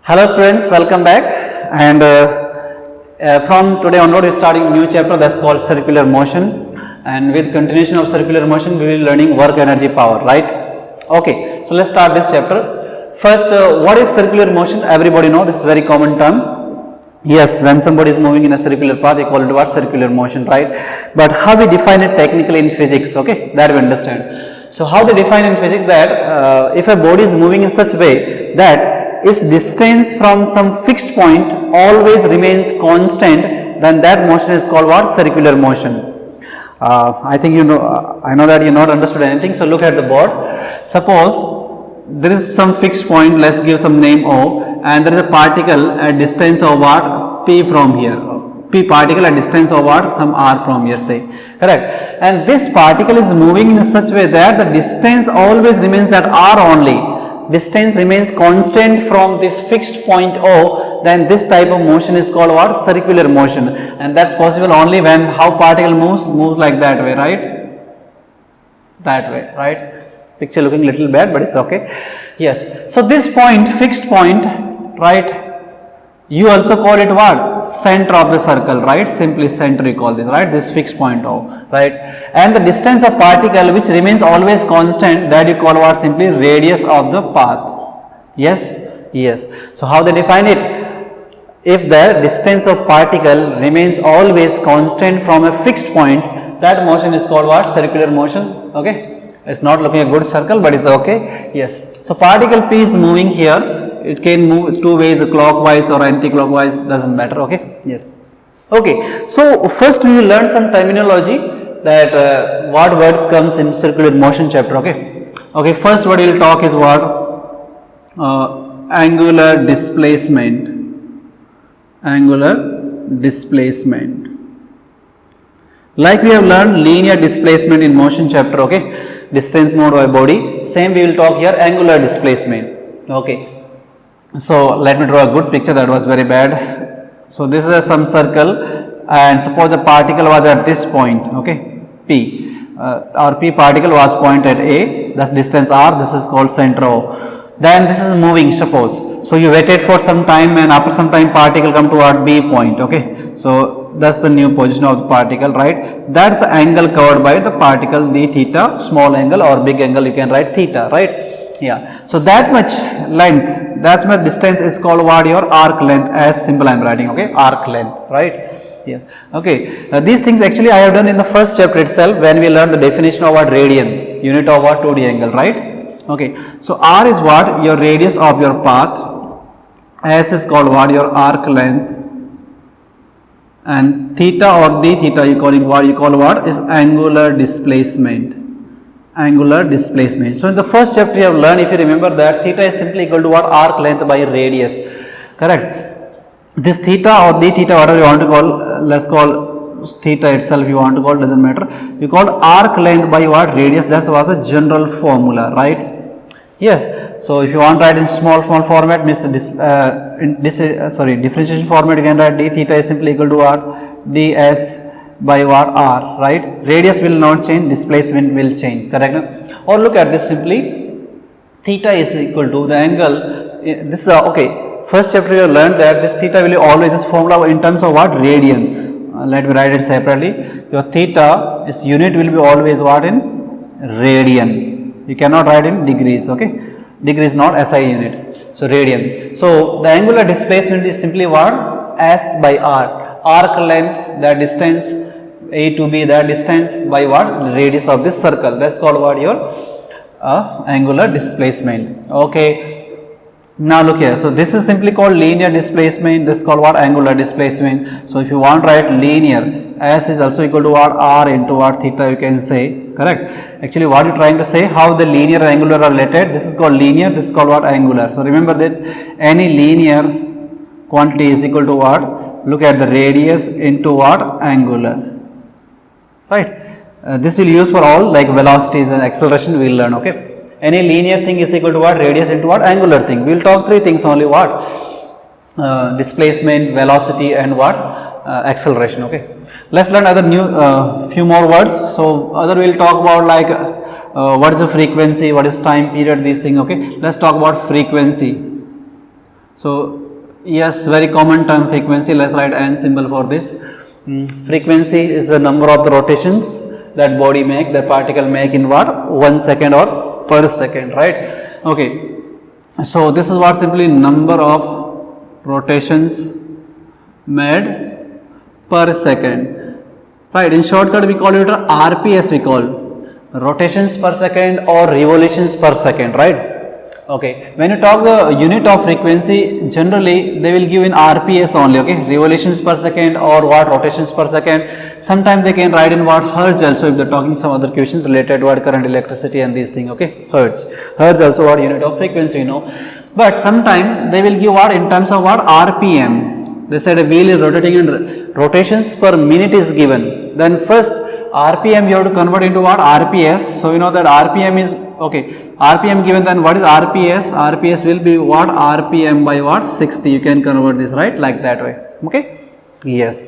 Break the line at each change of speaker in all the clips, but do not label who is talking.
Hello students, welcome back. And from today onward we are starting a new chapter that's called circular motion, and with continuation of circular motion we will be learning work, energy, power, right? Okay, so let's start this chapter. First, what is circular motion? Everybody know this is very common term. Yes, when somebody is moving in a circular path, they call it what? Circular motion, right? But how we define it technically in physics, okay, that we understand. So how they define in physics that if a body is moving in such a way that its distance from some fixed point always remains constant, then that motion is called what? Circular motion. I think you know, I know that you not understood anything, so look at the board. Suppose there is some fixed point, let's give some name O, and there is a particle at distance of what? P from here. P particle at distance of what? Some R from here, say. Correct. And this particle is moving in such a way that the distance always remains that R only. Distance remains constant from this fixed point O, then this type of motion is called what? Circular motion. And that's possible only when how particle moves like that way, right? That way, right? Picture looking little bad, but it's okay. Yes. So this point, fixed point, right? You also call it what? Center of the circle, right? Simply center you call this, right? This fixed point O, right? And the distance of particle which remains always constant, that you call what? Simply radius of the path. Yes? Yes. So how they define it? If the distance of particle remains always constant from a fixed point, that motion is called what? Circular motion. Okay? It's not looking a good circle, but it's okay. Yes. So particle P is moving here. It can move two ways, clockwise or anti-clockwise, doesn't matter. Okay? Yes. Okay. So first we will learn some terminology that what words comes in circular motion chapter. Okay. Okay. First what we will talk is what? Angular displacement. Angular displacement. Like we have learned linear displacement in motion chapter. Okay. Distance moved by body. Same we will talk here, angular displacement. Okay. So let me draw a good picture, that was very bad. So this is some circle, and suppose a particle was at this point, okay, P. Our P particle was point at A, that's distance R, this is called center O. Then this is moving, suppose. So you waited for some time, and after some time particle come toward B point, okay. So that's the new position of the particle, right? That's the angle covered by the particle, the theta, small angle or big angle, you can write theta, right? Yeah. So that much length, that much distance is called what? Your arc length, as simple I am writing, okay, arc length, right? Yes. Okay. These things actually I have done in the first chapter itself when we learned the definition of what? Radian, unit of what? 2D angle, right? Okay. So R is what? Your radius of your path. S is called what? Your arc length. And theta or d theta you calling what? You call what? Is angular displacement. Angular displacement. So in the first chapter you have learned, if you remember, that theta is simply equal to what? Arc length by radius. Correct. This theta or d theta, whatever you want to call, let's call theta itself you want to call, doesn't matter. You call arc length by what? Radius. That's what the general formula, right? Yes. So if you want to write in small format, means differentiation format, you can write d theta is simply equal to what? ds by what? R, right? Radius will not change, displacement will change, correct? Or look at this simply, theta is equal to the angle, this is okay, first chapter you learned that this theta will always, this formula in terms of what? Radian. Let me write it separately. Your theta, its unit will be always what? In radian. You cannot write in degrees, okay? Degree is not SI unit. So radian. So the angular displacement is simply what? S by R. Arc length, that distance A to B, that distance by what? Radius of this circle. That's called what? Your angular displacement. Okay. Now look here. So this is simply called linear displacement. This is called what? Angular displacement. So if you want to write linear, S is also equal to what? R into what? Theta, you can say. Correct. Actually what you are trying to say, how the linear and angular are related. This is called linear, this is called what? Angular. So remember that any linear quantity is equal to what? Look at the radius into what? Angular, right? This will use for all like velocities and acceleration we will learn, okay? Any linear thing is equal to what? Radius into what? Angular thing. We will talk three things only, what? Displacement, velocity and what? Acceleration, okay? Let's learn other new few more words. So other we will talk about like what is the frequency, what is time period, these things, okay? Let's talk about frequency. So yes, very common term frequency. Let's write n symbol for this. Frequency is the number of the rotations that body make, that particle make in what, 1 second or per second, right? Okay. So this is what simply number of rotations made per second, right? In shortcut we call it RPS, we call rotations per second or revolutions per second, right? Okay, when you talk the unit of frequency, generally they will give in RPS only, okay, revolutions per second or what, rotations per second. Sometimes they can write in what, hertz also, if they are talking some other questions related to what, current, electricity and these things, okay, hertz also what, unit of frequency, you know. But sometimes they will give what, in terms of what, RPM. They said a wheel is rotating and rotations per minute is given. Then first RPM you have to convert into what, RPS. So you know that RPM is, okay, RPM given, then what is RPS? RPS will be what, RPM by what, 60. You can convert this, right, like that way, okay. Yes,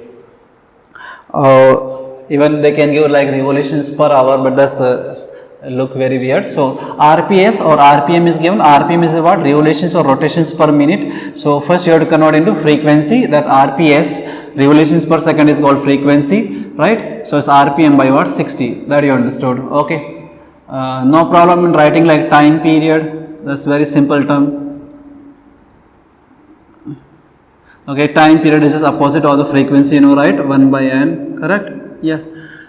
even they can give like revolutions per hour, but that's look very weird. So RPS or RPM is given. RPM is what, revolutions or rotations per minute. So first you have to convert into frequency, that's RPS. Revolutions per second is called frequency, right? So it's RPM by what, 60. That you understood, okay. No problem in writing like time period, that's very simple term, okay. Time period is just opposite of the frequency, you know, right, 1 by n, correct? Yes,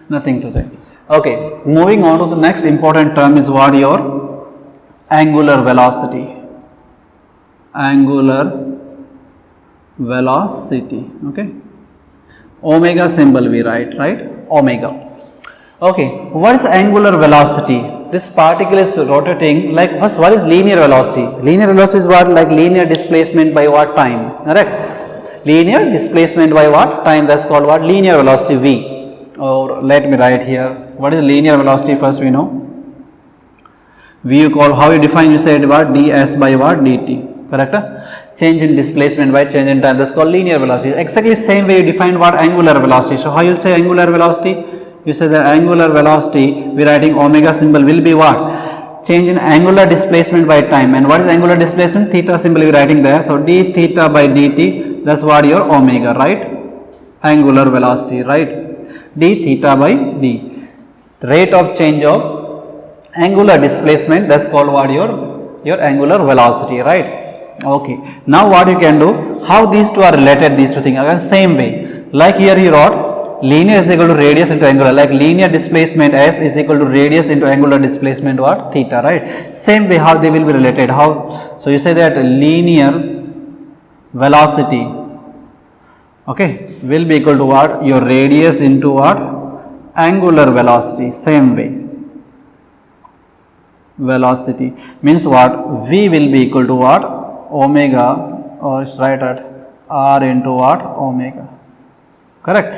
nothing to say. Okay, moving on to the next important term is what, your angular velocity. Angular velocity, okay. Omega symbol we write, right, omega. Okay, what is angular velocity? This particle is rotating, like first what is linear velocity? Linear velocity is what, like linear displacement by what, time, correct? Linear displacement by what, time, that's called what, linear velocity v. Or let me write here, what is linear velocity? First we know v, you call, how you define, you said what, ds by what, dt, correct? Change in displacement by change in time, that's called linear velocity. Exactly same way you define what, angular velocity. So how you say angular velocity? You say the angular velocity, we writing omega symbol will be what, change in angular displacement by time. And what is angular displacement? Theta symbol we writing there. So d theta by dt, that's what, your omega, right? Angular velocity, right? D theta by d, rate of change of angular displacement, that's called what, your angular velocity, right? Okay, now what you can do, how these two are related, these two things, again same way, like here you wrote linear is equal to radius into angular, like linear displacement s is equal to radius into angular displacement what, theta, right? Same way how they will be related, how, so you say that linear velocity, okay, will be equal to what, your radius into what, angular velocity, same way. Velocity means what, v will be equal to what, omega, or it's right at r into what, omega, correct?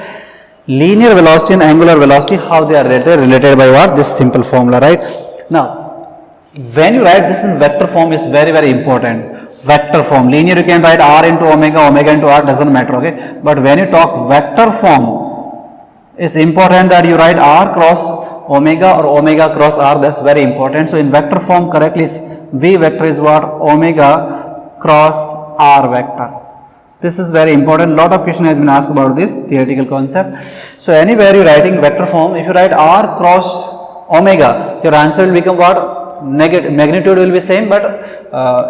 Linear velocity and angular velocity, how they are related by what, this simple formula, right? Now when you write this in vector form is very very important. Vector form, linear you can write r into omega, omega into r, doesn't matter, okay. But when you talk vector form, it's important that you write r cross omega or omega cross r, that's very important. So in vector form correctly, v vector is what, omega cross r vector. This is very important, lot of question has been asked about this theoretical concept. So anywhere you writing vector form, if you write r cross omega, your answer will become what, negative, magnitude will be same, but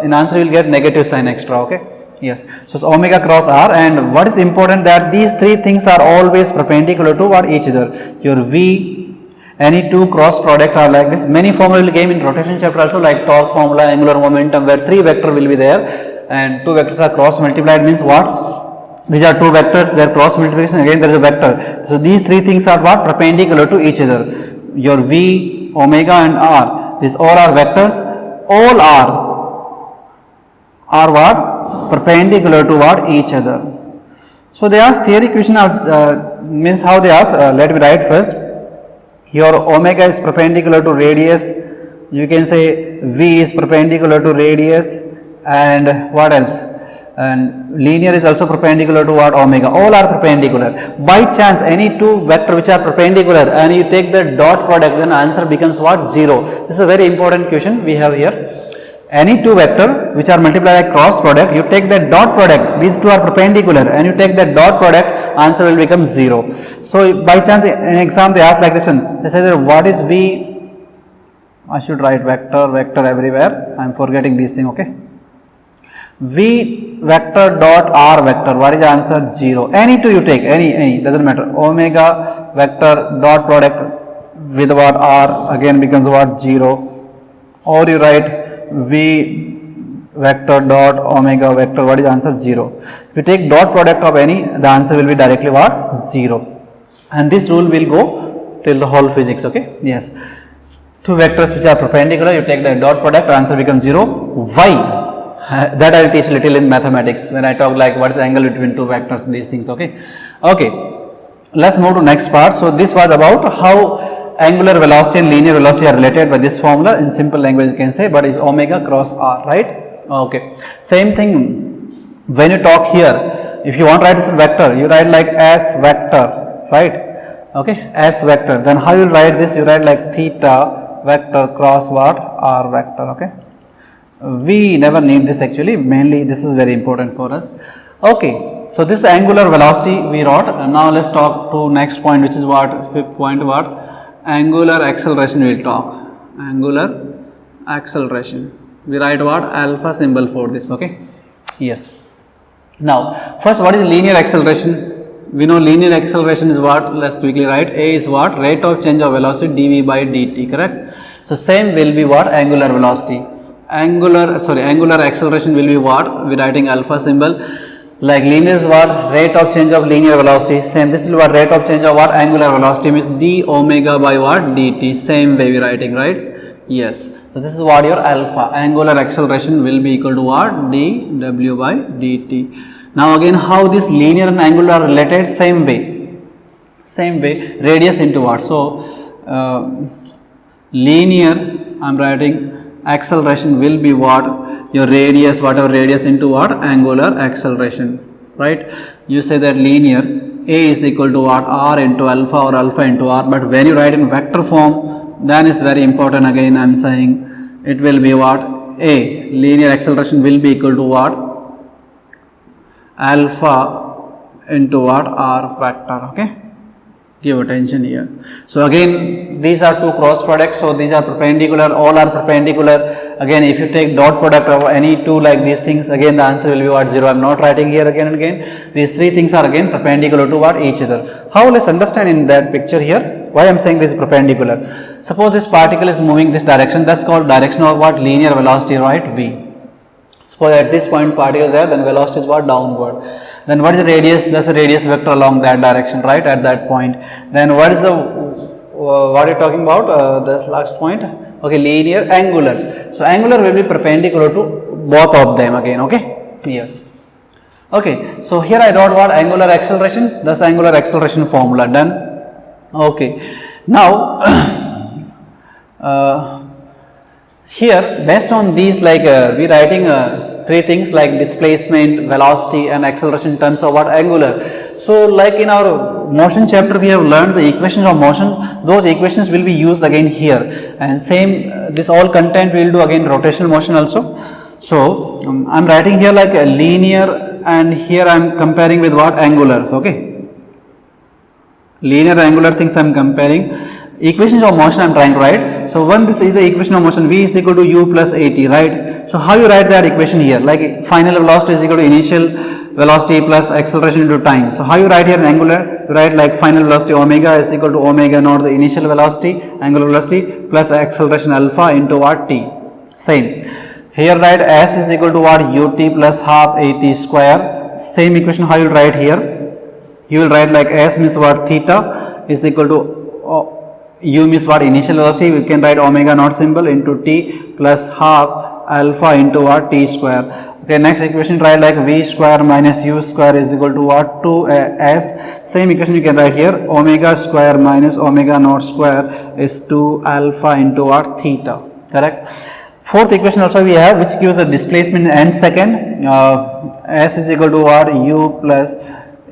in answer you will get negative sign extra, okay. Yes, so it's omega cross r, and what is important that these three things are always perpendicular to what, each other. Your v, any two cross product are like this. Many formula will came in rotation chapter also, like torque formula, angular momentum, where three vector will be there and two vectors are cross multiplied, means what, these are two vectors, their cross multiplication, again there is a vector. So these three things are what, perpendicular to each other. Your v, omega and r, these all are vectors, all are what, perpendicular to what, each other. So they ask theory question means how they ask, let me write first. Your omega is perpendicular to radius, you can say v is perpendicular to radius, and what else, and linear is also perpendicular to what, omega, all are perpendicular. By chance any two vector which are perpendicular and you take the dot product, then answer becomes what, 0. This is a very important question we have here. any two vector which are multiplied by cross product, you take that dot product, these two are perpendicular and you take that dot product, answer will become 0. So by chance in exam they ask like this one, they say that what is V, I should write vector everywhere, I am forgetting these things, okay. V vector dot R vector, what is the answer? 0. Any two you take, any doesn't matter. Omega vector dot product with what R again becomes what? 0. Or you write V vector dot omega vector, what is the answer? 0. If you take dot product of any, the answer will be directly what? 0. And this rule will go till the whole physics, okay. Yes, two vectors which are perpendicular, you take the dot product, answer becomes 0. Why? That I will teach little in mathematics when I talk like what is the angle between two vectors, these things, okay. Okay, let's move to next part. So this was about how angular velocity and linear velocity are related by this formula. In simple language you can say, but it's omega cross R, right? Okay, same thing when you talk here, if you want to write this vector, you write like S vector, right? Okay, S vector, then how you write this? You write like theta vector cross what? R vector, okay. We never need this actually, mainly this is very important for us. Okay, so this angular velocity we wrote. Now let's talk to next point, which is what? Fifth point, what? Angular acceleration we will talk. Angular acceleration, we write what? Alpha symbol for this, okay. Yes, now first what is linear acceleration? We know linear acceleration is what? Let's quickly write. A is what? Rate of change of velocity dv by dt, correct. So same will be what? Angular velocity. Angular acceleration will be what? We writing alpha symbol. Like linear is what? Rate of change of linear velocity. Same, this will be what? Rate of change of what? Angular velocity, means d omega by what? dt. Same way we writing, right? Yes. So this is what your alpha. Angular acceleration will be equal to what? dw by dt. Now again, how this linear and angular are related? Same way. Radius into what? So linear, I am writing acceleration will be what? Your radius, whatever radius into what? Angular acceleration, right? You say that linear A is equal to what? R into alpha or alpha into R, but when you write in vector form, then is very important. Again I am saying it will be what? A linear acceleration will be equal to what? Alpha into what? R vector, okay. Give attention here. So again, these are two cross products, so these are perpendicular, all are perpendicular. Again, if you take dot product of any two like these things, again the answer will be what? 0. I am not writing here again and again. These three things are again perpendicular to what? Each other. How? Let's understand in that picture here why I am saying this is perpendicular. Suppose this particle is moving this direction, that's called direction of what? Linear velocity, right? V. Suppose at this point particle is there, then velocity is what? Downward. Then what is the radius? That's the radius vector along that direction, right? At that point. Then what is the what are you talking about? The last point. Okay, linear, angular. So angular will be perpendicular to both of them again, okay. Yes. Okay, so here I wrote what? Angular acceleration. That's the angular acceleration formula. Done. Okay, now here based on these, like we writing three things like displacement, velocity and acceleration in terms of what? Angular. So like in our motion chapter we have learned the equations of motion, those equations will be used again here, and same this all content we will do again rotational motion also. So I am writing here like a linear, and here I am comparing with what? Angulars, okay. Linear angular things I am comparing. Equations of motion I am trying to write. So when this is the equation of motion, V is equal to u plus at, right? So how you write that equation here? Like final velocity is equal to initial velocity plus acceleration into time. So how you write here in angular? You write like final velocity omega is equal to omega naught the initial velocity, angular velocity, plus acceleration alpha into what? T. Same. Here write S is equal to what? Ut plus half at square. Same equation how you write here? You will write like S means what? Theta is equal to u means what? Initial velocity. We can write omega naught symbol into t plus half alpha into what? T square. Okay, next equation write like v square minus u square is equal to what? 2s. Same equation you can write here. Omega square minus omega naught square is 2 alpha into what? Theta. Correct. Fourth equation also we have, which gives the displacement n second. S is equal to what? U plus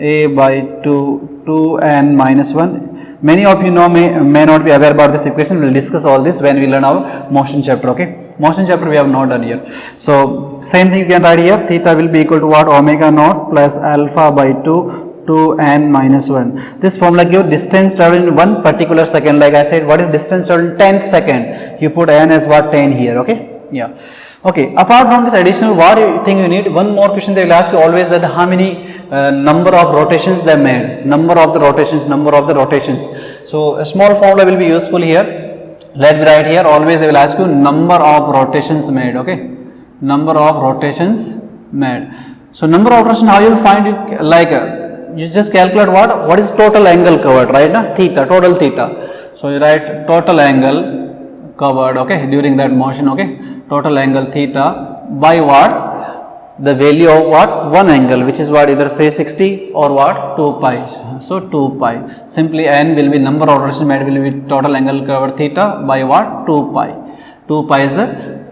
a by 2, 2n minus 1. Many of you know may not be aware about this equation. We will discuss all this when we learn our motion chapter. Okay, motion chapter we have not done here. So same thing you can write here. Theta will be equal to what? Omega naught plus alpha by 2 n minus 1. This formula gives distance traveled in one particular second. Like I said, what is distance traveled in 10th second? You put n as what? 10 here. Okay, yeah. Okay, apart from this additional, what do you think you need? One more question they will ask you always, that how many number of rotations they made, number of the rotations. So a small formula will be useful here. Let me write here, always they will ask you number of rotations made. Okay, number of rotations made. So number of rotations, how you will find it? Like you just calculate what is total angle covered, right? Na? Theta, total theta. So you write total angle covered, okay, during that motion, okay, total angle theta by what? The value of what? One angle, which is what? Either 360 or what? 2 pi. So 2 pi. Simply n will be number of rotations made will be total angle covered theta by what? 2 pi. 2 pi is the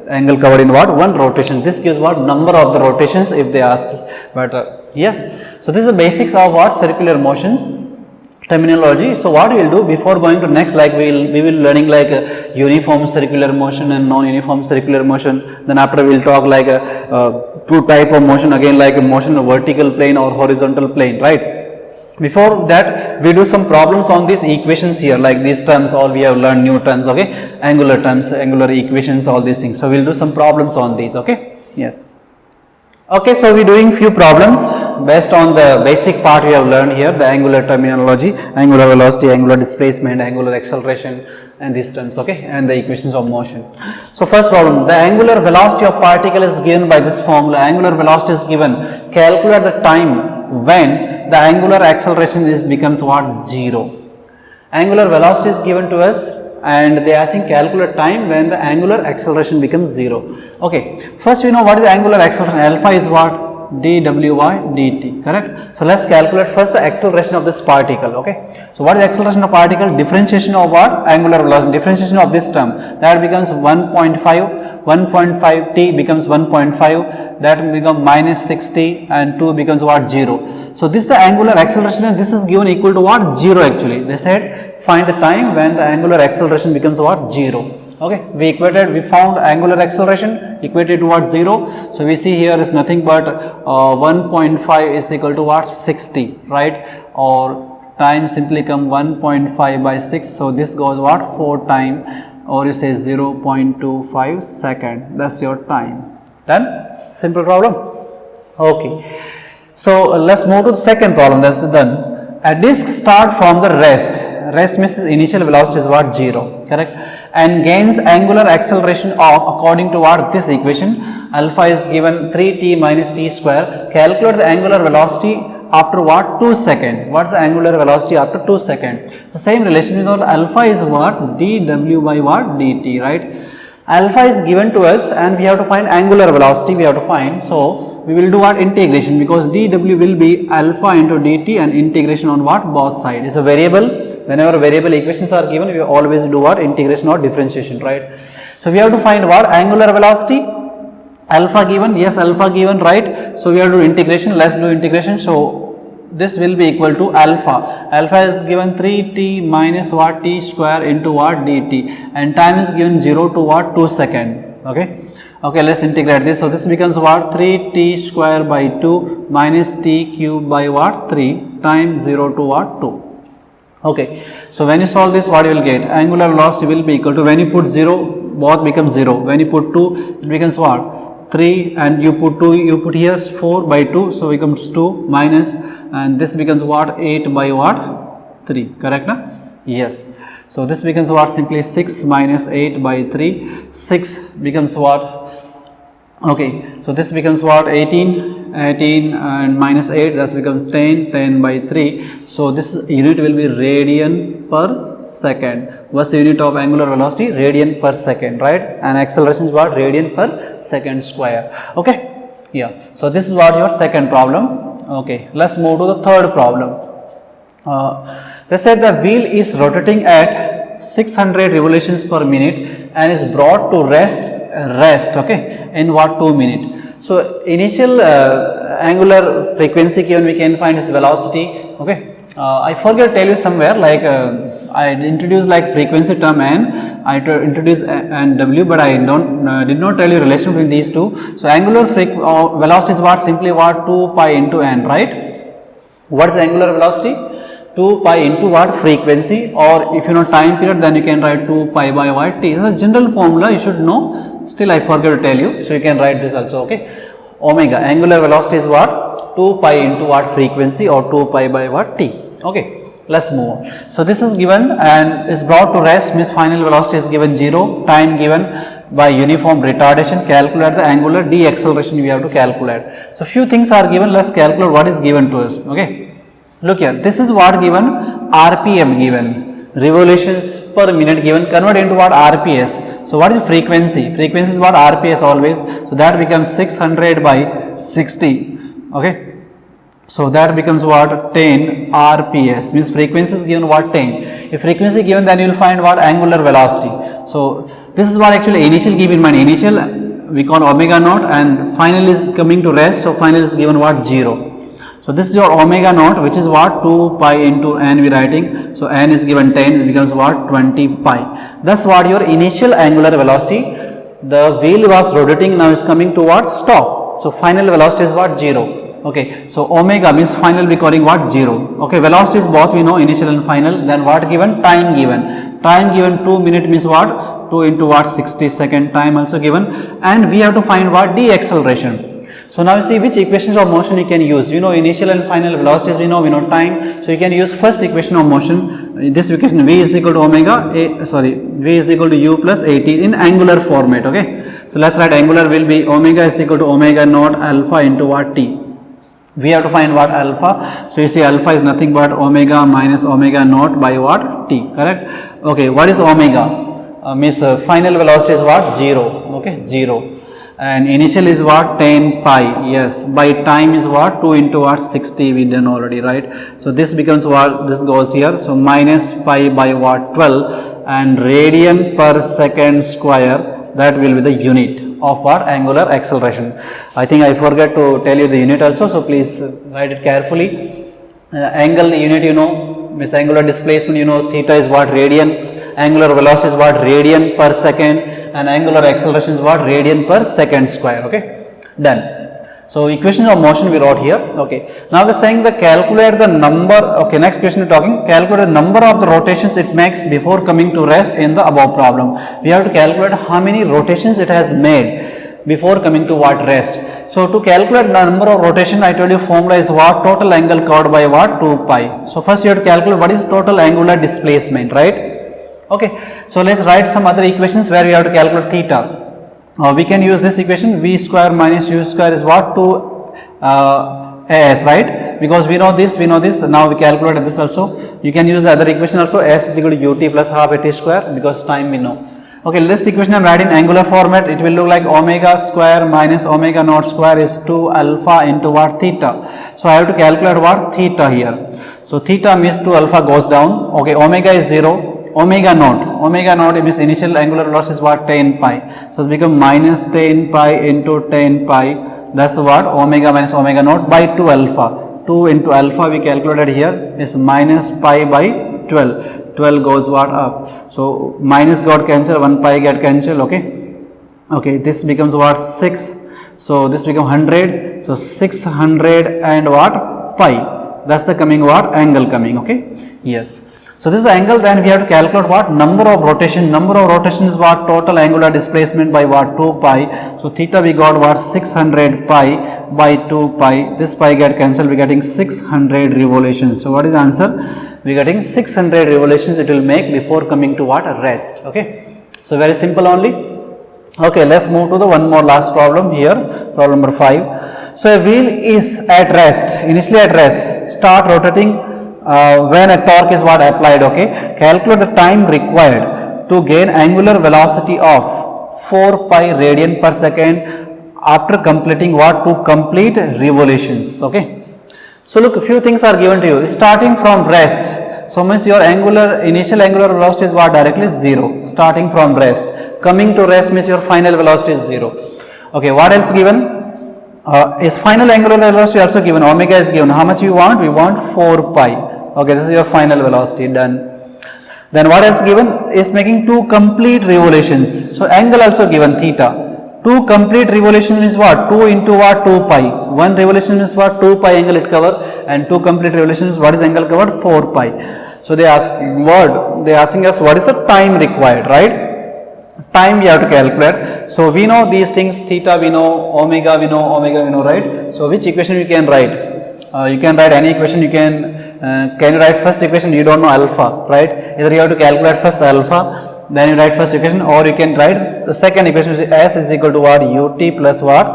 angle covered in what? One rotation. This gives what? Number of the rotations if they ask. But yes. So this is the basics of what? Circular motions terminology. So what we will do before going to next, like we will learning like uniform circular motion and non-uniform circular motion. Then after we will talk like two type of motion, again like a motion of vertical plane or horizontal plane, right? Before that we do some problems on these equations here, like these terms, all we have learned new terms, okay, angular terms, angular equations, all these things. So we will do some problems on these, okay, yes. Okay, so we are doing few problems based on the basic part we have learned here, the angular terminology, angular velocity, angular displacement, angular acceleration and these terms, okay, and the equations of motion. So first problem, the angular velocity of particle is given by this formula. Angular velocity is given. Calculate the time when the angular acceleration becomes what? 0. Angular velocity is given to us and they are asking calculate time when the angular acceleration becomes 0. Okay, first we know what is angular acceleration. Alpha is what? dw by dt, correct? So let's calculate first the acceleration of this particle. Okay, so what is acceleration of particle? Differentiation of what? Angular velocity, differentiation of this term, that becomes 1.5 t becomes 1.5, that becomes minus 60 and 2 becomes what? 0. So this is the angular acceleration and this is given equal to what? 0 actually. They said find the time when the angular acceleration becomes what? 0. Okay, we found angular acceleration equated to what? 0. So we see here is nothing but 1.5 is equal to what? 60, right? Or time simply come 1.5 by 6. So this goes what? 4 time, or you say 0.25 second. That's your time. Done? Simple problem. Okay. So let's move to the second problem. That's done. A disk start from the rest. Rest means initial velocity is what? 0, correct, and gains angular acceleration of, according to what? This equation, alpha is given 3t minus t square. Calculate the angular velocity after what? 2 seconds. What's the angular velocity after 2 seconds? The same relation with alpha is what? dw by what? dt, right? Alpha is given to us and we have to find angular velocity, we have to find. So we will do what? Integration, because dw will be alpha into dt and integration on what? Both sides. It's a variable. Whenever variable equations are given, we always do what? Integration or differentiation, right? So we have to find what? Angular velocity. Alpha given, yes, alpha given, right? So we have to do integration. Let's do integration. So this will be equal to alpha. Alpha is given 3t minus what? T square into what? dt, and time is given 0 to what? 2 seconds. Okay. Okay, let's integrate this. So this becomes what? 3t square by 2 minus t cube by what? 3 times 0 to what? 2. Okay, so when you solve this, what you will get? Angular velocity will be equal to, when you put 0, both becomes 0. When you put 2, it becomes what? 3, and you put 2, you put here 4 by 2, so becomes 2 minus, and this becomes what? 8 by what? 3, correct na? Yes. So this becomes what? Simply 6 minus 8 by 3. 6 becomes what? Okay, so this becomes what? 18 and minus 8, that becomes 10 by 3. So this unit will be radian per second. What's the unit of angular velocity? Radian per second, right? And acceleration is what? Radian per second square. Okay, yeah. So this is what your second problem. Okay, let's move to the third problem. They said the wheel is rotating at 600 revolutions per minute and is brought to rest, okay, in what? 2 minutes. So initial angular frequency given, we can find its velocity. Okay. I forget to tell you somewhere, like I introduced like frequency term n, I introduced and w, but I did not tell you relation between these two. So angular velocity is what, simply what, 2 pi into n, right? What is angular velocity? 2 pi into what, frequency, or if you know time period, then you can write 2 pi by what, t. This is a general formula, you should know. Still I forget to tell you, so you can write this also. Okay. Omega, angular velocity is what, 2 pi into what, frequency, or 2 pi by what, t. Okay, let's move on. So this is given and is brought to rest, means final velocity is given 0, time given by uniform retardation, calculate the angular deceleration we have to calculate. So few things are given, let's calculate what is given to us. Okay, look here, this is what given, RPM given, revolutions per minute given, convert into what, RPS. So what is frequency? Frequency is what, RPS always, so that becomes 600 by 60. Okay. So that becomes what, 10 RPS, means frequency is given what, 10. If frequency given, then you will find what, angular velocity. So this is what actually initial keep in mind, initial we call omega naught, and final is coming to rest, so final is given what, 0. So this is your omega naught, which is what, 2 pi into n we writing, so n is given 10, it becomes what, 20 pi. Thus what, your initial angular velocity, the wheel was rotating, now is coming to what, stop. So final velocity is what, 0. Okay, so omega means final we calling what, 0. Okay, velocity is both we know, initial and final. Then what given, time given. Time given 2 minute means what, 2 into what, 60 second, time also given, and we have to find what, deceleration. So now you see which equations of motion you can use. You know initial and final velocities, we know time. So you can use first equation of motion, this equation, v is equal to omega, v is equal to u plus at in angular format. Okay, so let's write angular will be omega is equal to omega naught alpha into what, t. We have to find what, alpha. So you see alpha is nothing but omega minus omega naught by what, t, correct? Okay, what is omega? Means final velocity is what, 0. Okay, 0. And initial is what, 10 pi, yes, by time is what, 2 into what, 60 we done already, right? So this becomes what, this goes here, so minus pi by what, 12, and radian per second square, that will be the unit of our angular acceleration. I think I forgot to tell you the unit also, so please write it carefully. Angle unit you know, means angular displacement you know, theta is what, radian, angular velocity is what, radian per second, and angular acceleration is what, radian per second square. Okay, done. So equation of motion we wrote here. Okay, now we are saying the calculate the number. Okay, next question we are talking, calculate the number of the rotations it makes before coming to rest in the above problem. We have to calculate how many rotations it has made before coming to what, rest. So to calculate the number of rotation, I told you formula is what, total angle covered by what, 2 pi. So first you have to calculate what is total angular displacement, right? Okay, so let's write some other equations where we have to calculate theta. We can use this equation, v square minus u square is what, 2 as, right? Because we know this, now we calculate this also. You can use the other equation also, s is equal to ut plus half at square, because time we know. Okay, this equation I am writing in angular format, it will look like omega square minus omega naught square is 2 alpha into what, theta. So I have to calculate what, theta here. So theta means 2 alpha goes down. Okay, omega is 0. Omega naught it means initial angular loss is what, 10 pi. So it becomes minus 10 pi into 10 pi, that's what, omega minus omega naught by 2 alpha. 2 into alpha we calculated here is minus pi by 12. 12 goes what, up. So minus got cancelled, 1 pi get cancelled. Okay, okay, this becomes what, 6. So this becomes 100. So 600 and what, pi. That's the coming what, angle coming. Okay, yes. So this is the angle, then we have to calculate what, number of rotation. Number of rotation is what, total angular displacement by what, 2 pi. So theta we got what, 600 pi by 2 pi. This pi get cancelled, we are getting 600 revolutions. So what is the answer? We are getting 600 revolutions it will make before coming to what, rest. Okay, so very simple only. Okay, let's move to the one more last problem here, problem number 5. So a wheel is at rest, initially at rest, start rotating when a torque is what, applied. Okay, calculate the time required to gain angular velocity of 4 pi radian per second after completing what, to complete revolutions. Okay, so look, a few things are given to you, starting from rest. So means your initial angular velocity is what, directly 0, starting from rest. Coming to rest means your final velocity is 0. Okay, what else given? Is final angular velocity also given? Omega is given. How much you want? We want 4 pi. Okay, this is your final velocity. Done. Then what else given? Is making 2 complete revolutions. So angle also given, theta. 2 complete revolution means what? 2 into what? 2 pi. 1 revolution is what? 2 pi angle it cover, and 2 complete revolutions, what is angle covered? 4 pi. So they asking us what is the time required, right? Time we have to calculate. So we know these things, theta we know, omega we know, right? So which equation you can write? You can write any equation. You can you write first equation? You don't know alpha, right? Either you have to calculate first alpha, then you write first equation, or you can write the second equation, which is S is equal to what? Ut plus what?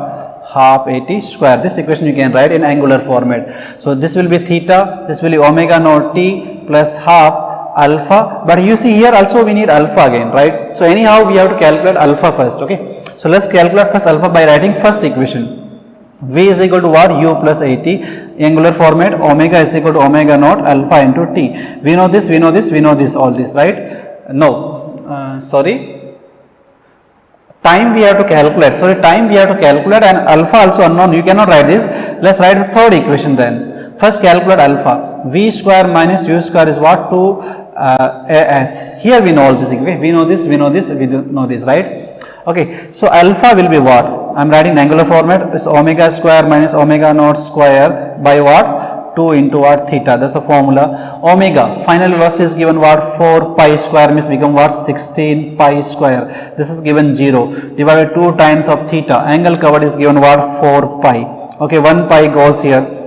Half at square. This equation you can write in angular format. So this will be theta, this will be omega naught t plus half alpha, but you see here also we need alpha again, right? So anyhow we have to calculate alpha first. Okay, so let's calculate first alpha by writing first equation. V is equal to what? U plus at. Angular format, omega is equal to omega naught alpha into t. We know this, all this, right? No, sorry, time we have to calculate. And alpha also unknown. You cannot write this. Let's write the third equation then. First calculate alpha. V square minus u square is what? 2as. Here we know all this. We know this, right? Okay, so alpha will be what? I am writing in angular format. It's omega square minus omega naught square by what? 2 into what? Theta. That's the formula. Omega, final velocity is given what? 4 pi square means become what? 16 pi square. This is given 0. Divided 2 times of theta. Angle covered is given what? 4 pi. Okay, 1 pi goes here.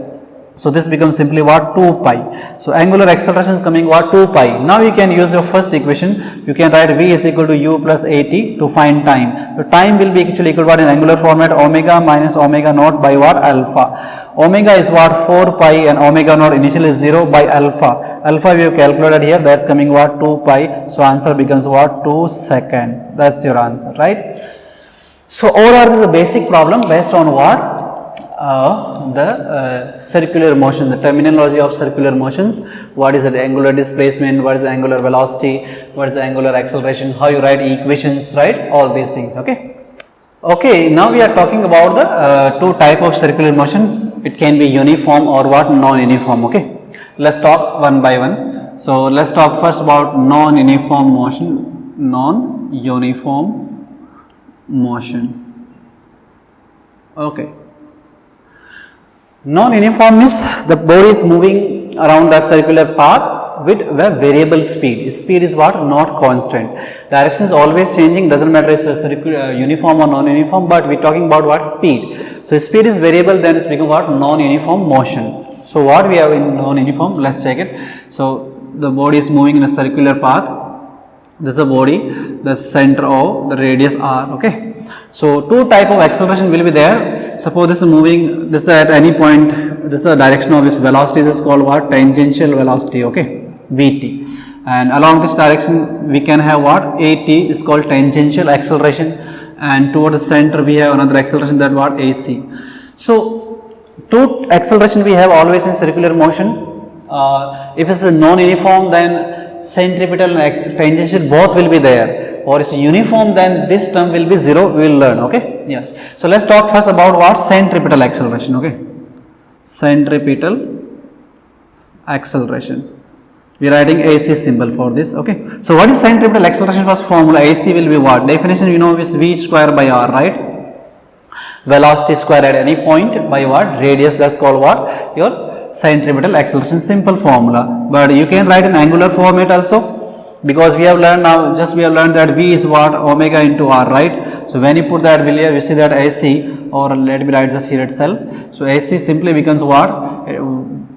So this becomes simply what? 2 pi. So angular acceleration is coming what? 2 pi. Now you can use your first equation. You can write V is equal to U plus at to find time. So time will be actually equal to what in angular format? Omega minus omega naught by what? Alpha. Omega is what? 4 pi, and omega naught initially is 0 by alpha. Alpha we have calculated here. That's coming what? 2 pi. So answer becomes what? 2 seconds. That's your answer, right? So overall this is a basic problem based on what? The circular motion, the terminology of circular motions. What is the angular displacement, what is the angular velocity, what is the angular acceleration, how you write equations, right? All these things. Okay, now we are talking about the two type of circular motion. It can be uniform or what? Non-uniform. Okay, let's talk one by one. So let's talk first about non-uniform motion. Non-uniform motion. Okay. Non-uniform means the body is moving around that circular path with a variable speed. Speed is what? Not constant. Direction is always changing. Doesn't matter if it's uniform or non-uniform, but we're talking about what? Speed. So speed is variable, then it's become what? Non-uniform motion. So what we have in non-uniform? Let's check it. So the body is moving in a circular path. This is a body, the center O, the radius R. Okay. So two type of acceleration will be there. Suppose this is moving, this is at any point, this is the direction of this velocity. This is called what? Tangential velocity. Okay, Vt. And along this direction we can have what? At is called tangential acceleration, and toward the center we have another acceleration, that what? Ac. So two acceleration we have always in circular motion. If it's a non-uniform, then centripetal and tangential both will be there, or it's uniform, then this term will be 0. We will learn. Okay, yes. So let's talk first about what? Centripetal acceleration. Okay, centripetal acceleration. We are writing AC symbol for this. Okay, so what is centripetal acceleration? First formula, AC will be what? Definition you know is V square by R, right? Velocity square at any point by what? Radius. That's called what? Your centripetal acceleration, simple formula. But you can write in angular format also, because we have learned now, we have learned that V is what? Omega into R, right? So when you put that here, we see that AC, or let me write this here itself. So AC simply becomes what?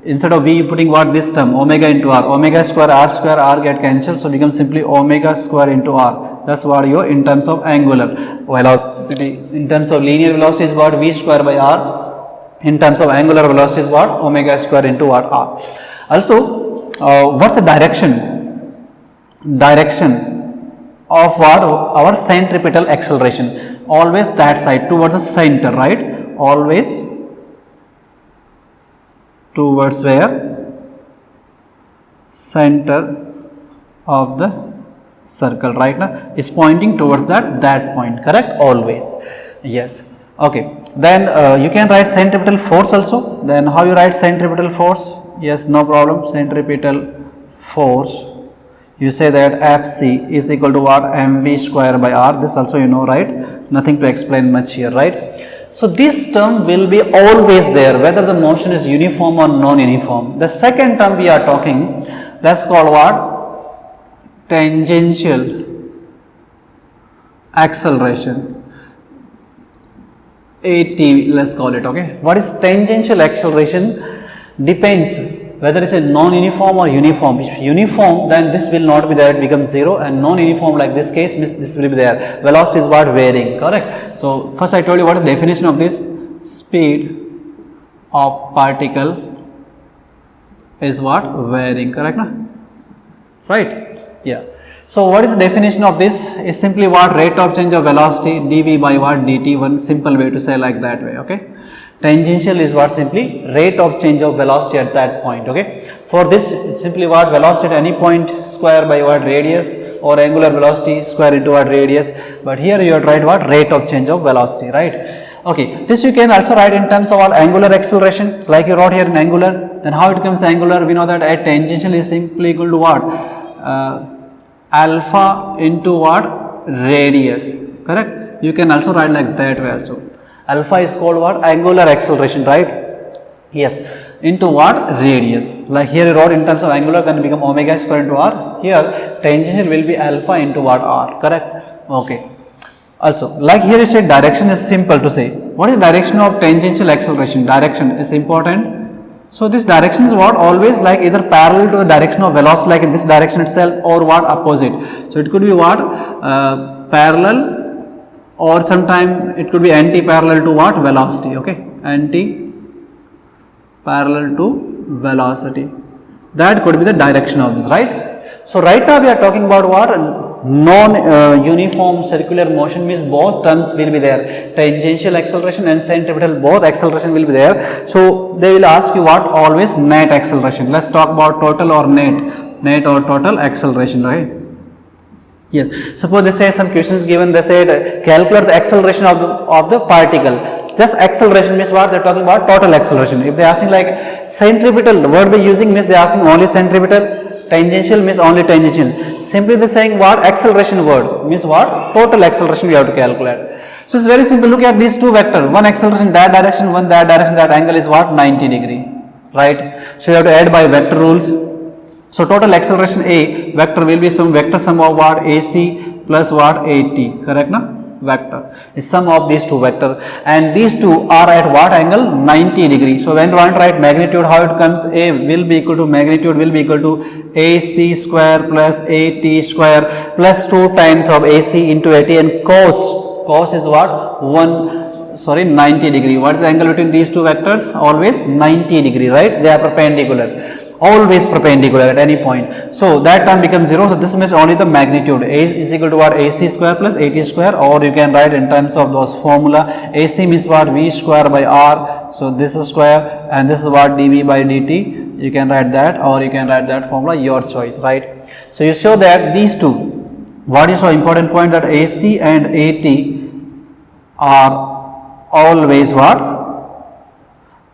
Instead of V putting what? This term, omega into R. Omega square, R get cancelled, so becomes simply omega square into R. That's what your in terms of angular velocity. In terms of linear velocity is what? V square by R. In terms of angular velocity is what? Omega square into what? R. Also, what's the direction? Direction of what? Our centripetal acceleration. Always that side, towards the center, right? Always towards where? Center of the circle, right? Now is pointing towards that point, correct? Always. Yes. Okay, then you can write centripetal force also. Then how you write centripetal force? Yes, no problem. Centripetal force, you say that Fc is equal to what? Mv square by r. This also you know, right? Nothing to explain much here, right? So this term will be always there whether the motion is uniform or non-uniform. The second term we are talking, that's called what? Tangential acceleration, AT, let's call it. Okay, what is tangential acceleration? Depends whether it's a non-uniform or uniform. If uniform, then this will not be there, it becomes 0, and non-uniform, like this case, means this will be there. Velocity is what? Varying, correct? So first I told you what is the definition of this. Speed of particle is what? Varying, correct na? Right? Yeah. So what is the definition of this? Is simply what? Rate of change of velocity dv by what? dt. One simple way to say like that way. Okay. Tangential is what? Simply rate of change of velocity at that point. Okay. For this, simply what? Velocity at any point square by what? Radius, or angular velocity square into what? Radius. But here you have to write what? Rate of change of velocity, right? Okay. This you can also write in terms of what? Angular acceleration, like you wrote here in angular. Then how it becomes angular? We know that at tangential is simply equal to what? Alpha into what? Radius, correct? You can also write like that way also. Alpha is called what? Angular acceleration, right? Yes, into what? Radius. Like here you wrote in terms of angular, then become omega square into r. Here tangential will be alpha into what? R, correct? Okay. Also, like here you said direction is simple to say. What is direction of tangential acceleration? Direction is important. So this direction is what? Always like either parallel to the direction of velocity, like in this direction itself, or what? Opposite. So it could be what? Parallel, or sometime it could be anti-parallel to what? Velocity. Okay, anti-parallel to velocity. That could be the direction of this, right? So right now we are talking about what? Non-uniform circular motion, means both terms will be there. Tangential acceleration and centripetal, both acceleration will be there. So they will ask you what? Always net acceleration. Let's talk about total or net or total acceleration, right? Yes. Suppose they say some questions given, they said calculate the acceleration of the particle. Just acceleration means what? They are talking about total acceleration. If they are asking like centripetal, the word they are using means they are asking only centripetal. Tangential means only tangential. Simply they are saying what? Acceleration word means what? Total acceleration we have to calculate. So it's very simple. Look at these two vectors. One acceleration that direction, one that direction. That angle is what? 90 degree, right? So you have to add by vector rules. So total acceleration A vector will be some vector sum of what? AC plus what? AT, correct na? Vector is sum of these two vectors, and these two are at what angle? 90 degree. So when you want to write magnitude, how it comes? A will be equal to magnitude will be equal to AC square plus AT square plus 2 times of AC into AT, and cos is what? 90 degree. What is the angle between these two vectors? Always 90 degree, right? They are perpendicular. Always perpendicular at any point. So that term becomes 0. So this means only the magnitude. A is equal to what? AC square plus AT square, or you can write in terms of those formula. AC means what? V square by R. So this is square, and this is what? dV by dt. You can write that, or you can write that formula, your choice, right? So you show that these two. What is so important point? That AC and AT are always what?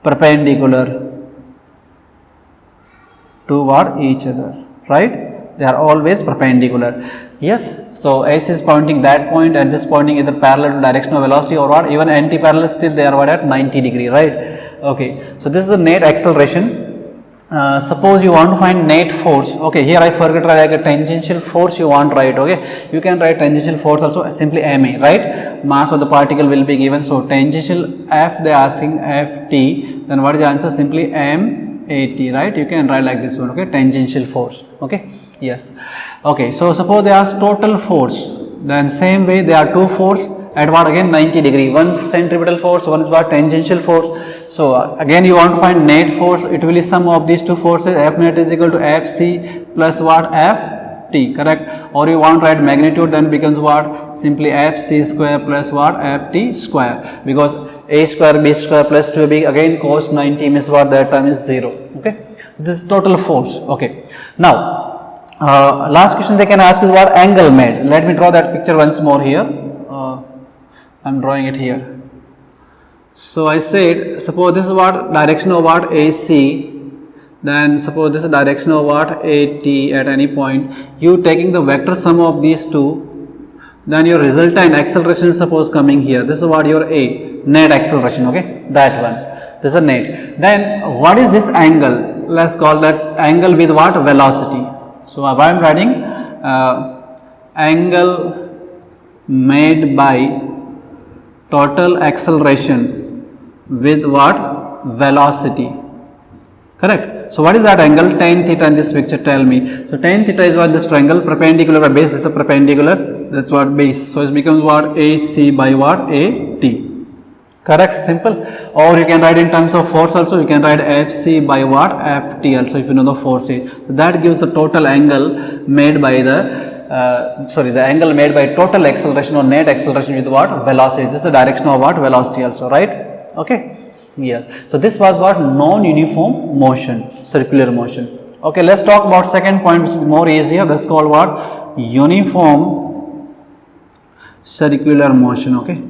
Perpendicular to what? Each other, right? They are always perpendicular. Yes. So S is pointing that point, and this pointing either parallel to direction of velocity or what? Even anti-parallel, still they are what? At 90 degree, right? Okay. So this is the net acceleration. Suppose you want to find net force. Okay, here I forgot to write like a tangential force you want to write. Okay, you can write tangential force also, simply ma, right? Mass of the particle will be given. So tangential F, they are asking Ft, then what is the answer? Simply m/at, right? You can write like this one. Okay, tangential force. Okay, yes. Okay, so suppose they ask total force, then same way there are two force at what? Again 90 degree, one centripetal force, one is what? Tangential force. So again you want to find net force, it will be sum of these two forces. F net is equal to Fc plus what? Ft, correct? Or you want to write magnitude, then becomes what? Simply Fc square plus what? Ft square, because a square b square plus 2b, again cos 90 means what? That term is 0. Okay, so this is total force. Okay, now last question they can ask is what? Angle made. Let me draw that picture once more here. I am drawing it here. So I said, suppose this is what direction of what AC, then suppose this is direction of what AT at any point. You taking the vector sum of these two, then your resultant acceleration is suppose coming here. This is what your A, net acceleration, okay, that one. This is a net. Then what is this angle? Let's call that angle with what? Velocity. So I am writing angle made by total acceleration with what? Velocity. Correct. So what is that angle? Tan theta in this picture, tell me. So tan theta is what? This triangle, perpendicular by base, this is a perpendicular, that's what base. So it becomes what? AC by what? AT. Correct, simple. Or you can write in terms of force also, you can write FC by what? FT also, if you know the force is. So that gives the total angle made by the angle made by total acceleration or net acceleration with what? Velocity. This is the direction of what? Velocity also, right? Okay. Yeah. So this was what? Non-uniform motion, circular motion. Okay, let's talk about second point, which is more easier. That's called what? Uniform circular motion. Okay.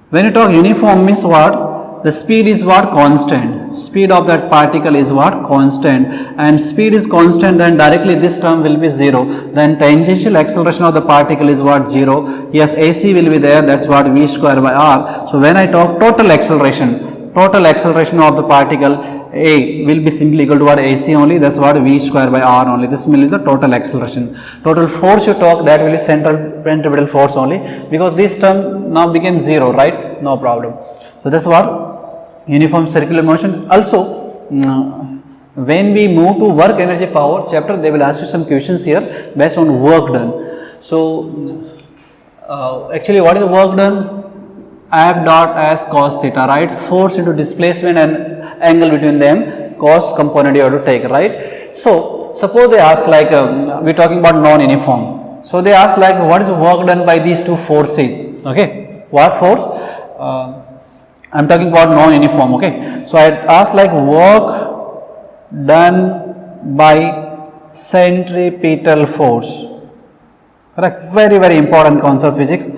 When you talk uniform means what? The speed is what? Constant. Speed of that particle is what? Constant. And speed is constant, then directly this term will be 0. Then tangential acceleration of the particle is what? 0. Yes, AC will be there, that's what? V square by R. So when I talk total acceleration of the particle A will be simply equal to what? AC only, that's what? V square by R only. This will be the total acceleration. Total force you talk, that will be centripetal force only, because this term now became 0, right? No problem. So that's what? Uniform circular motion. Also, when we move to work energy power chapter, they will ask you some questions here based on work done. So actually what is work done? F dot as cos theta, right? Force into displacement and angle between them, cos component you have to take, right? So suppose they ask like, we're talking about non-uniform. So they ask like, what is work done by these two forces? Okay, what force? I'm talking about non-uniform. Okay, so I ask like work done by centripetal force. Correct. Very important concept physics.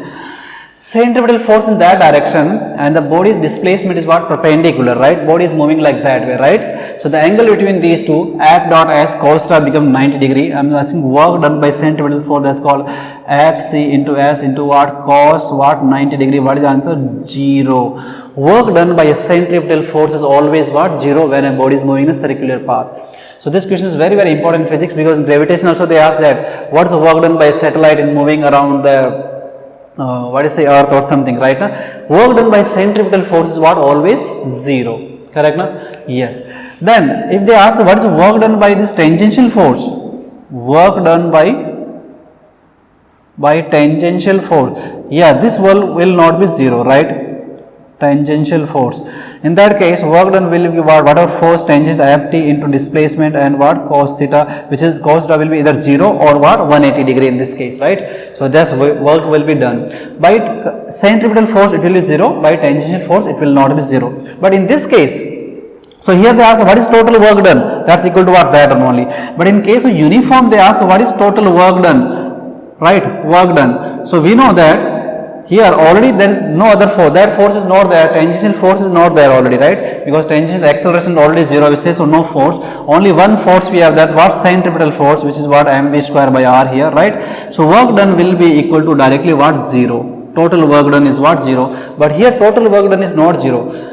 Centripetal force in that direction, and the body's displacement is what? Perpendicular, right? Body is moving like that way, right? So the angle between these two, F dot S cos theta become 90 degree. I'm asking work done by centripetal force, that's called FC into S into what? Cos what? 90 degree. What is the answer? 0. Work done by a centripetal force is always what? 0 when a body is moving in a circular path. So this question is very important in physics, because in gravitation also they ask that what is the work done by a satellite in moving around the earth or something, right? Work done by centripetal force is what? Always 0. Correct? Yes. Then if they ask what is work done by this tangential force, work done by tangential force, yeah, this will not be 0, right? Tangential force. In that case, work done will be whatever force tangent Ft into displacement and what? Cos theta, which is cos theta will be either 0 or what? 180 degree in this case, right? So this work will be done. By centripetal force it will be 0, by tangential force it will not be 0. But in this case, so here they ask what is total work done? That's equal to what? That one only. But in case of uniform, they ask what is total work done? Right? Work done. So we know that here already there is no other force, that force is not there, tangential force is not there already, right? Because tangential acceleration is already 0, we say, so no force, only one force we have, that's what? Centripetal force, which is what? mv square by r here, right? So work done will be equal to directly what? 0. Total work done is what? 0. But here total work done is not 0.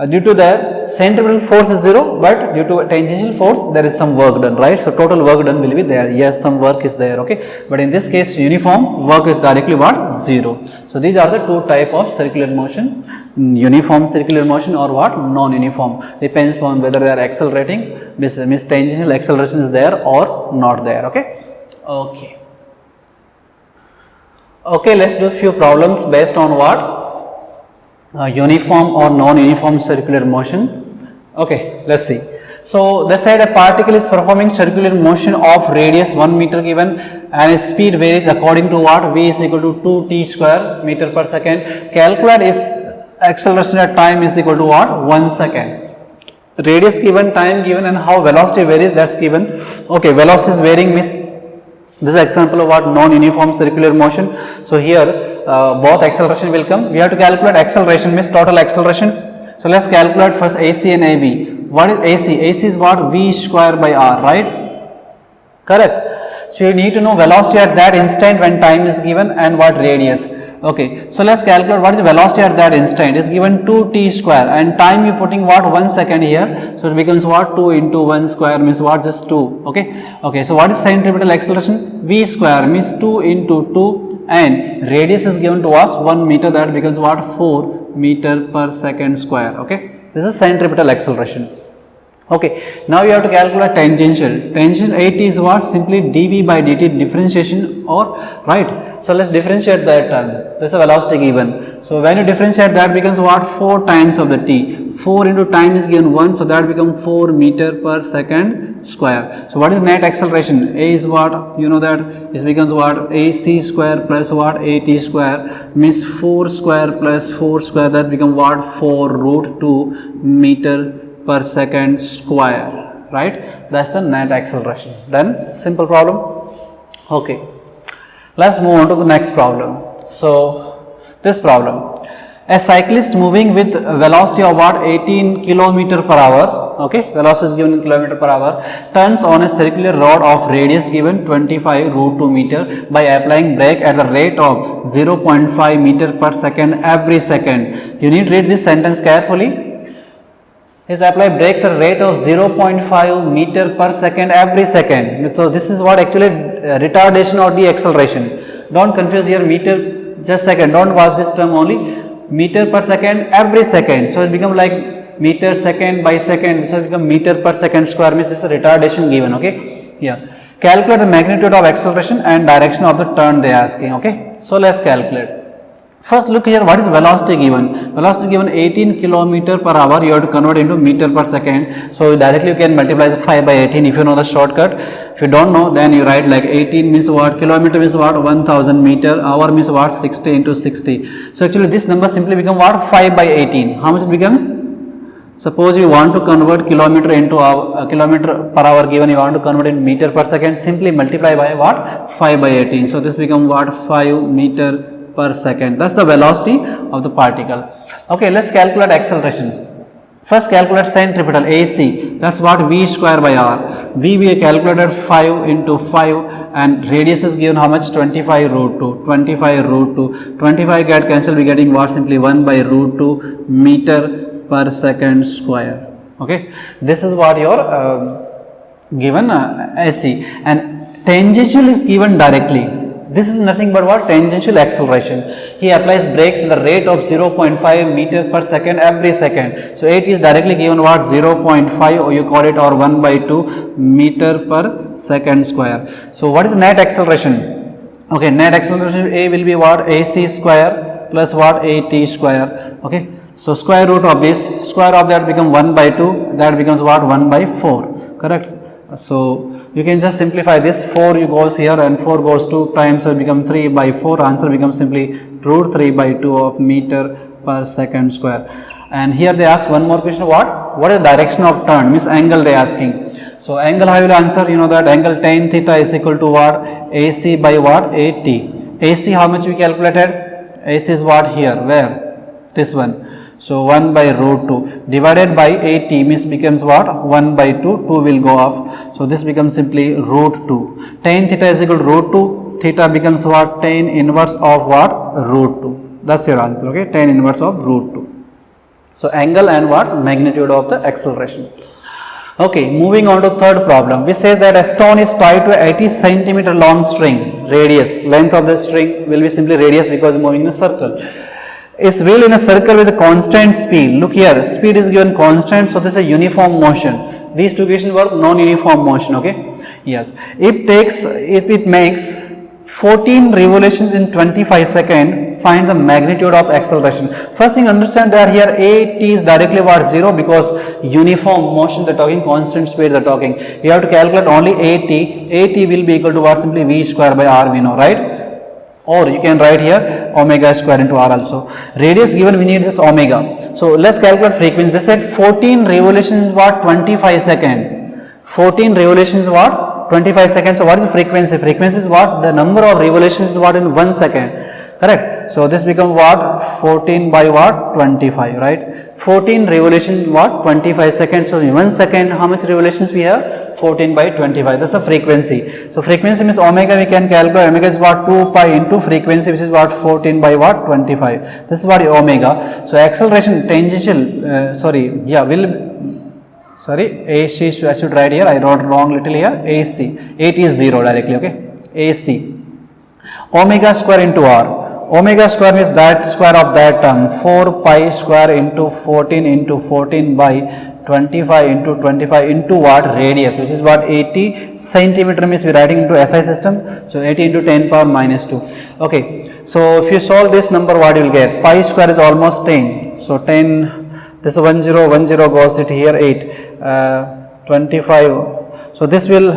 Due to the centripetal force is 0, but due to tangential force there is some work done, right? So total work done will be there. Yes, some work is there, okay? But in this case, uniform work is directly what? 0. So these are the two type of circular motion: uniform circular motion or what? Non-uniform. Depends on whether they are accelerating, means tangential acceleration is there or not there, okay? Okay, let's do a few problems based on what? Uniform or non-uniform circular motion. Okay, let's see. So they said a particle is performing circular motion of radius 1 meter given, and its speed varies according to what? V is equal to 2t square meter per second. Calculate its acceleration at time is equal to what? 1 second. Radius given, time given, and how velocity varies, that's given. Okay, velocity is varying means This is example of what non-uniform circular motion. So here both acceleration will come. We have to calculate acceleration, means total acceleration. So let's calculate first AC and AB. What is AC? AC is what? V square by R, right? Correct. So you need to know velocity at that instant when time is given and what radius. Okay, so let's calculate what is velocity at that instant. It's given 2t square and time you putting what? 1 second here. So it becomes what? 2 into 1 square means what? Just 2. Okay, so what is centripetal acceleration? V square means 2 into 2 and radius is given to us 1 meter, that becomes what? 4 meter per second square. Okay, this is centripetal acceleration. Okay, now you have to calculate tangential. Tangential 8 is what? Simply dv by dt differentiation, or right. So let's differentiate that term. This is a velocity given. So when you differentiate, that becomes what? 4 times of the t. 4 into time is given 1, so that becomes 4 meter per second square. So what is net acceleration? A is what? You know that this becomes what? AC square plus what? AT square means 4 square plus 4 square, that becomes what? 4 root 2 meter per second square, right? That's the net acceleration. Done? Simple problem. Okay, let's move on to the next problem. So this problem, a cyclist moving with velocity of what? 18 km per hour, okay, velocity is given in km per hour, turns on a circular rod of radius given 25 root 2 meter by applying brake at the rate of 0.5 meter per second every second. You need to read this sentence carefully. Is apply brakes at a rate of 0.5 meter per second every second. So this is what actually retardation or deceleration. Don't confuse here meter, just second, don't watch this term only. Meter per second every second. So it becomes like meter second by second. So it becomes meter per second square, means this is retardation given. Okay, yeah. Calculate the magnitude of acceleration and direction of the turn they are asking. Okay, so let's calculate. First look here, what is velocity given? Velocity given 18 km per hour, you have to convert into meter per second. So directly you can multiply 5 by 18 if you know the shortcut. If you don't know, then you write like 18 means what? Kilometer means what? 1000 meter. Hour means what? 60 into 60. So actually this number simply become what? 5 by 18. How much it becomes? Suppose you want to convert kilometer into kilometer per hour given, you want to convert in meter per second, simply multiply by what? 5 by 18. So this become what? 5 meter per second. That's the velocity of the particle. Okay, let's calculate acceleration. First calculate centripetal AC. That's what? V square by R. V we calculated 5 into 5 and radius is given how much? 25 root 2. 25 root 2. 25 get cancelled, we getting what? Simply 1 by root 2 meter per second square. Okay, this is what your given AC, and tangential is given directly. This is nothing but what? Tangential acceleration. He applies brakes at the rate of 0.5 meter per second every second. So 8 is directly given what? 0.5, or you call it, or 1 by 2 meter per second square. So what is net acceleration? Okay, net acceleration A will be what? AC square plus what? AT square. Okay, so square root of this, square of that become 1 by 2, that becomes what? 1 by 4, correct? So you can just simplify this, 4 goes here and 4 goes 2 times, so it becomes 3 by 4, answer becomes simply root 3 by 2 of meter per second square. And here they ask one more question, what is the direction of turn, means angle they are asking. So angle how you will answer, you know that angle tan theta is equal to what? AC by what? AT. AC how much we calculated? AC is what here, where? This one. So 1 by root 2 divided by 80 means becomes what? 1 by 2, 2 will go off. So this becomes simply root 2. Tan theta is equal to root 2, theta becomes what? Tan inverse of what? Root 2. That's your answer, okay? Tan inverse of root 2. So angle and what? Magnitude of the acceleration. Okay, moving on to third problem, which says that a stone is tied to a 80 centimeter long string, radius, length of the string will be simply radius because moving in a circle. Is wheel in a circle with a constant speed. Look here, speed is given constant, so this is a uniform motion. These two equations were non-uniform motion, okay? Yes. It makes 14 revolutions in 25 seconds, find the magnitude of acceleration. First thing, understand that here AT is directly what? 0, because uniform motion they are talking, constant speed they are talking. You have to calculate only AT. AT will be equal to what? Simply V square by R, we know, right? Or you can write here omega square into R also. Radius given, we need this omega. So let's calculate frequency. They said 14 revolutions what? 25 seconds. 14 revolutions what? 25 seconds. So what is the frequency? Frequency is what? The number of revolutions is what in 1 second. Correct. So this becomes what? 14 by what? 25, right? 14 revolutions what? 25 seconds. So in 1 second, how much revolutions we have? 14 by 25. That's the frequency. So frequency means omega we can calculate. Omega is what? 2 pi into frequency, which is what? 14 by what? 25. This is what omega. So acceleration tangential, AC, I should write here. I wrote wrong little here. AC. 8 is 0 directly, okay? AC. Omega square into R. Omega square is that square of that term. 4 pi square into 14 by 25 into 25 into what? Radius, which is what? 80 centimeter means we are writing into SI system. So 80 into 10 power minus 2. Okay. So if you solve this number, what you will get? Pi square is almost 10. So 10, this 10 goes it here 8. 25. So this will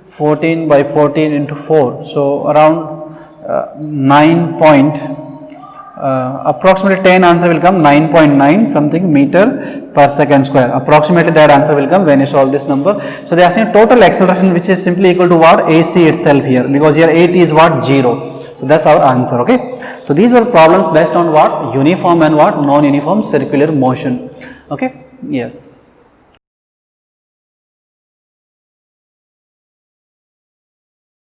14 by 14 into 4. So around 9 point, approximately 10 answer will come 9.9 something meter per second square. Approximately that answer will come when you solve this number. So they are saying total acceleration, which is simply equal to what? AC itself here, because here 80 is what? 0. So that's our answer. Okay. So these were problems based on what? Uniform and what? Non-uniform circular motion. Okay. Yes.